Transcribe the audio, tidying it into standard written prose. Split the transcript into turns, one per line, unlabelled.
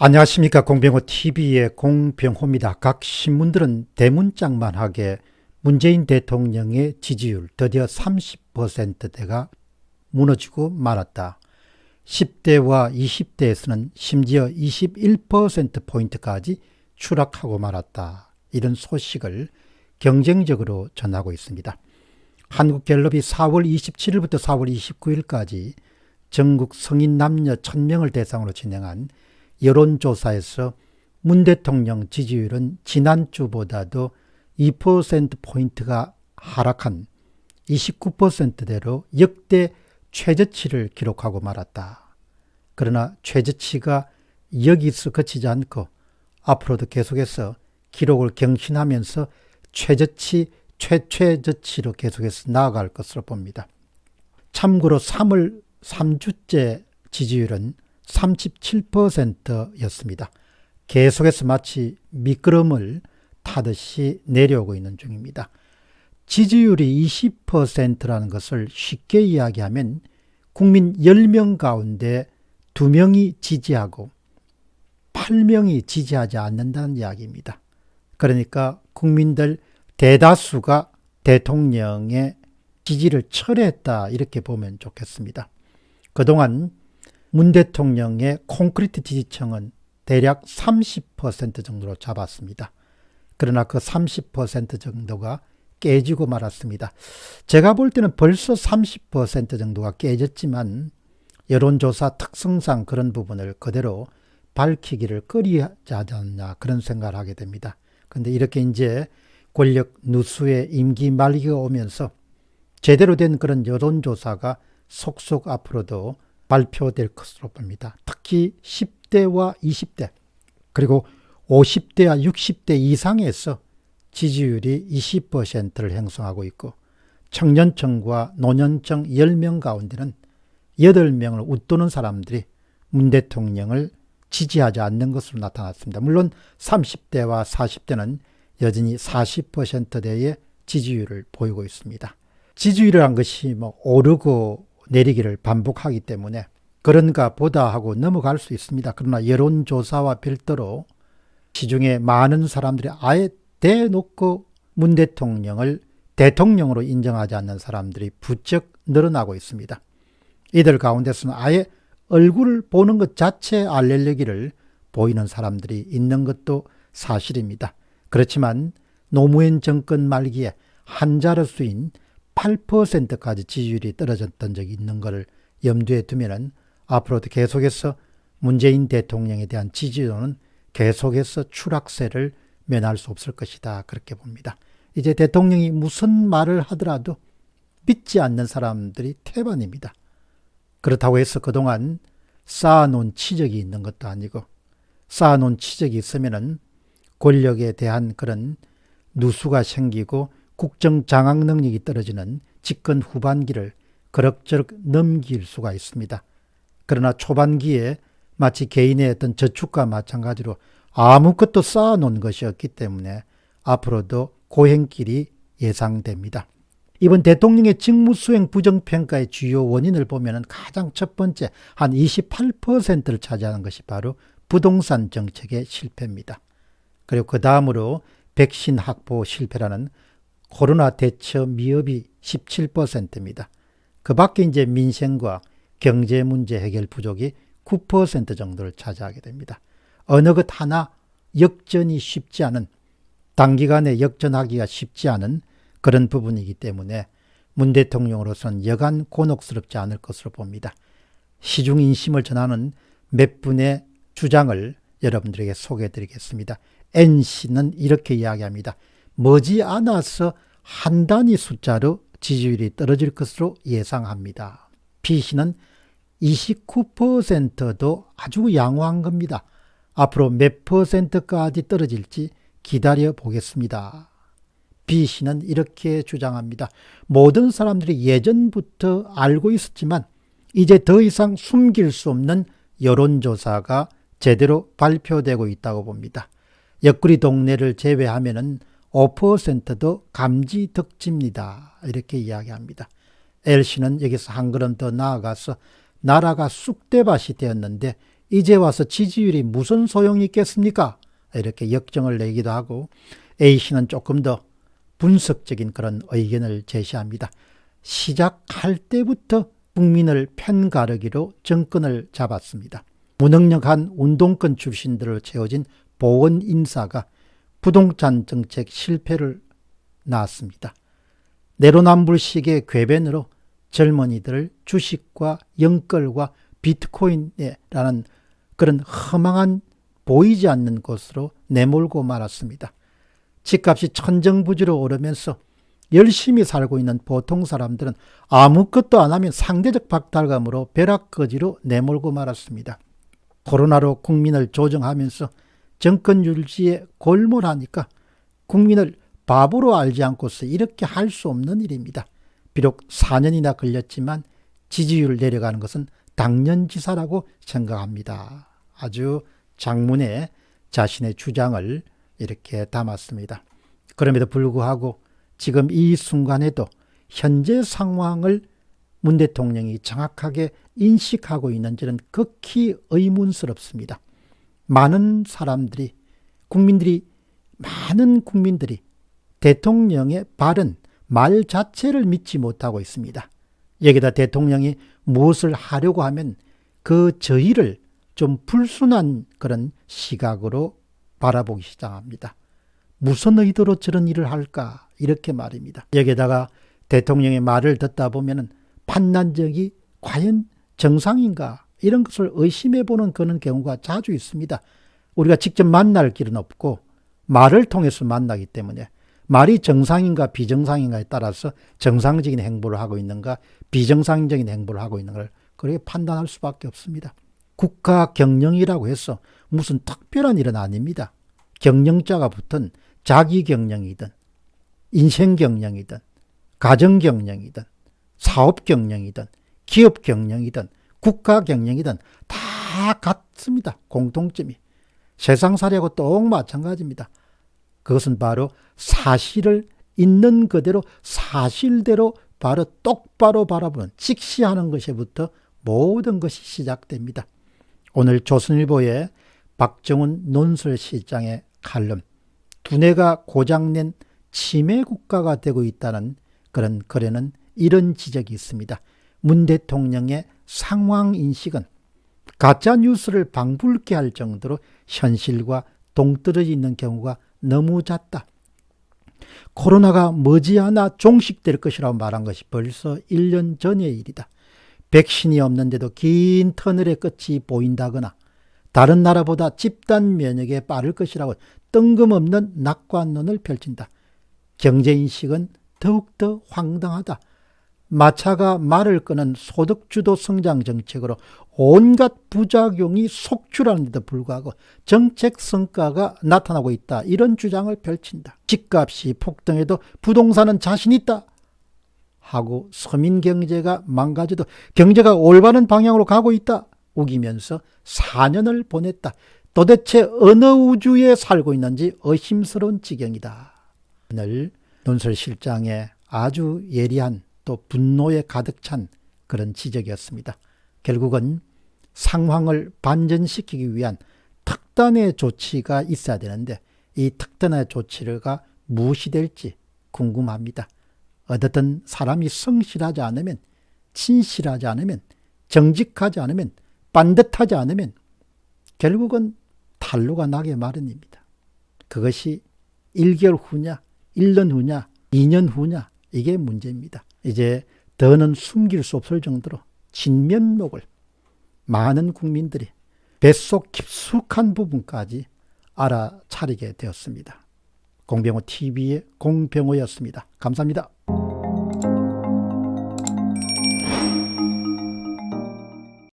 안녕하십니까. 공병호TV의 공병호입니다. 각 신문들은 대문짝만하게 문재인 대통령의 지지율 드디어 30%대가 무너지고 말았다. 10대와 20대에서는 심지어 21%포인트까지 추락하고 말았다. 이런 소식을 경쟁적으로 전하고 있습니다. 한국갤럽이 4월 27일부터 4월 29일까지 전국 성인 남녀 1000명을 대상으로 진행한 여론조사에서 문 대통령 지지율은 지난주보다도 2%포인트가 하락한 29%대로 역대 최저치를 기록하고 말았다. 그러나 최저치가 여기서 그치지 않고 앞으로도 계속해서 기록을 경신하면서 최저치, 최최저치로 계속해서 나아갈 것으로 봅니다. 참고로 3월 3주째 지지율은 37%였습니다. 계속해서 마치 미끄럼을 타듯이 내려오고 있는 중입니다. 지지율이 20%라는 것을 쉽게 이야기하면 국민 10명 가운데 2명이 지지하고 8명이 지지하지 않는다는 이야기입니다. 그러니까 국민들 대다수가 대통령의 지지를 철회했다, 이렇게 보면 좋겠습니다. 그동안 문 대통령의 콘크리트 지지층은 대략 30% 정도로 잡았습니다. 그러나 그 30% 정도가 깨지고 말았습니다. 제가 볼 때는 벌써 30% 정도가 깨졌지만 여론조사 특성상 그런 부분을 그대로 밝히기를 꺼리하지 않나, 그런 생각을 하게 됩니다. 그런데 이렇게 이제 권력 누수의 임기 말기가 오면서 제대로 된 그런 여론조사가 속속 앞으로도 발표될 것으로 봅니다. 특히 10대와 20대 그리고 50대와 60대 이상에서 지지율이 20%를 형성하고 있고, 청년층과 노년층 10명 가운데는 8명을 웃도는 사람들이 문 대통령을 지지하지 않는 것으로 나타났습니다. 물론 30대와 40대는 여전히 40%대의 지지율을 보이고 있습니다. 지지율이란 것이 오르고 내리기를 반복하기 때문에 그런가 보다 하고 넘어갈 수 있습니다. 그러나 여론조사와 별도로 시중에 많은 사람들이 아예 대놓고 문 대통령을 대통령으로 인정하지 않는 사람들이 부쩍 늘어나고 있습니다. 이들 가운데서는 아예 얼굴을 보는 것 자체에 알레르기를 보이는 사람들이 있는 것도 사실입니다. 그렇지만 노무현 정권 말기에 한 자릿수인 8%까지 지지율이 떨어졌던 적이 있는 것을 염두에 두면은 앞으로도 계속해서 문재인 대통령에 대한 지지도는 계속해서 추락세를 면할 수 없을 것이다, 그렇게 봅니다. 이제 대통령이 무슨 말을 하더라도 믿지 않는 사람들이 태반입니다. 그렇다고 해서 그동안 쌓아놓은 치적이 있는 것도 아니고, 쌓아놓은 치적이 있으면은 권력에 대한 그런 누수가 생기고 국정 장악 능력이 떨어지는 집권 후반기를 그럭저럭 넘길 수가 있습니다. 그러나 초반기에 마치 개인의 어떤 저축과 마찬가지로 아무것도 쌓아놓은 것이 없기 때문에 앞으로도 고행길이 예상됩니다. 이번 대통령의 직무수행 부정평가의 주요 원인을 보면 가장 첫 번째 한 28%를 차지하는 것이 바로 부동산 정책의 실패입니다. 그리고 그 다음으로 백신 확보 실패라는 코로나 대처 미흡이 17%입니다. 그 밖에 이제 민생과 경제 문제 해결 부족이 9% 정도를 차지하게 됩니다. 어느 것 하나 역전이 쉽지 않은, 단기간에 역전하기가 쉽지 않은 그런 부분이기 때문에 문 대통령으로서는 여간 곤혹스럽지 않을 것으로 봅니다. 시중 인심을 전하는 몇 분의 주장을 여러분들에게 소개해 드리겠습니다. N씨는 이렇게 이야기합니다. 머지않아서 한 단위 숫자로 지지율이 떨어질 것으로 예상합니다. B씨는 29%도 아주 양호한 겁니다. 앞으로 몇 %까지 떨어질지 기다려 보겠습니다. B씨는 이렇게 주장합니다. 모든 사람들이 예전부터 알고 있었지만 이제 더 이상 숨길 수 없는 여론조사가 제대로 발표되고 있다고 봅니다. 옆구리 동네를 제외하면은 5%도 감지덕지입니다. 이렇게 이야기합니다. L씨는 여기서 한 걸음 더 나아가서 나라가 쑥대밭이 되었는데 이제 와서 지지율이 무슨 소용이 있겠습니까? 이렇게 역정을 내기도 하고 A씨는 조금 더 분석적인 그런 의견을 제시합니다. 시작할 때부터 국민을 편가르기로 정권을 잡았습니다. 무능력한 운동권 출신들을 채워진 보원 인사가 부동산 정책 실패를 낳았습니다. 내로남불식의 궤변으로 젊은이들을 주식과 연끌과 비트코인이라는 그런 허망한 보이지 않는 곳으로 내몰고 말았습니다. 집값이 천정부지로 오르면서 열심히 살고 있는 보통 사람들은 아무것도 안 하면 상대적 박탈감으로 벼락거지로 내몰고 말았습니다. 코로나로 국민을 조정하면서 정권 유지에 골몰하니까 국민을 바보로 알지 않고서 이렇게 할 수 없는 일입니다. 비록 4년이나 걸렸지만 지지율 내려가는 것은 당연지사라고 생각합니다. 아주 장문에 자신의 주장을 이렇게 담았습니다. 그럼에도 불구하고 지금 이 순간에도 현재 상황을 문 대통령이 정확하게 인식하고 있는지는 극히 의문스럽습니다. 많은 국민들이 대통령의 발언, 말 자체를 믿지 못하고 있습니다. 여기다 대통령이 무엇을 하려고 하면 그 저희를 좀 불순한 그런 시각으로 바라보기 시작합니다. 무슨 의도로 저런 일을 할까? 이렇게 말입니다. 여기다가 대통령의 말을 듣다 보면 판단력이 과연 정상인가? 이런 것을 의심해보는 그런 경우가 자주 있습니다. 우리가 직접 만날 길은 없고 말을 통해서 만나기 때문에 말이 정상인가 비정상인가에 따라서 정상적인 행보를 하고 있는가 비정상적인 행보를 하고 있는 걸 그렇게 판단할 수밖에 없습니다. 국가 경영이라고 해서 무슨 특별한 일은 아닙니다. 경영자가 붙은 자기 경영이든 인생 경영이든 가정 경영이든 사업 경영이든 기업 경영이든 국가 경영이든 다 같습니다. 공통점이. 세상살이하고 똑 마찬가지입니다. 그것은 바로 사실을 있는 그대로 사실대로 바로 똑바로 바라보는 직시하는 것에부터 모든 것이 시작됩니다. 오늘 조선일보의 박정훈 논설실장의 칼럼, 두뇌가 고장낸 치매 국가가 되고 있다는 그런 글에는 이런 지적이 있습니다. 문 대통령의 상황인식은 가짜뉴스를 방불케 할 정도로 현실과 동떨어져 있는 경우가 너무 잦다. 코로나가 머지않아 종식될 것이라고 말한 것이 벌써 1년 전의 일이다. 백신이 없는데도 긴 터널의 끝이 보인다거나 다른 나라보다 집단 면역에 빠를 것이라고 뜬금없는 낙관론을 펼친다. 경제인식은 더욱더 황당하다. 마차가 말을 끄는 소득주도 성장 정책으로 온갖 부작용이 속출하는데도 불구하고 정책 성과가 나타나고 있다. 이런 주장을 펼친다. 집값이 폭등해도 부동산은 자신 있다 하고 서민 경제가 망가져도 경제가 올바른 방향으로 가고 있다 우기면서 4년을 보냈다. 도대체 어느 우주에 살고 있는지 의심스러운 지경이다. 오늘 논설실장의 아주 예리한 또 분노에 가득 찬 그런 지적이었습니다. 결국은 상황을 반전시키기 위한 특단의 조치가 있어야 되는데 이 특단의 조치가 무엇이 될지 궁금합니다. 어떻든 사람이 성실하지 않으면, 진실하지 않으면, 정직하지 않으면, 반듯하지 않으면 결국은 탄로가 나게 마련입니다. 그것이 1개월 후냐, 1년 후냐, 2년 후냐 이게 문제입니다. 이제 더는 숨길 수 없을 정도로 진면목을 많은 국민들이 뱃속 깊숙한 부분까지 알아차리게 되었습니다. 공병호 TV의 공병호였습니다. 감사합니다.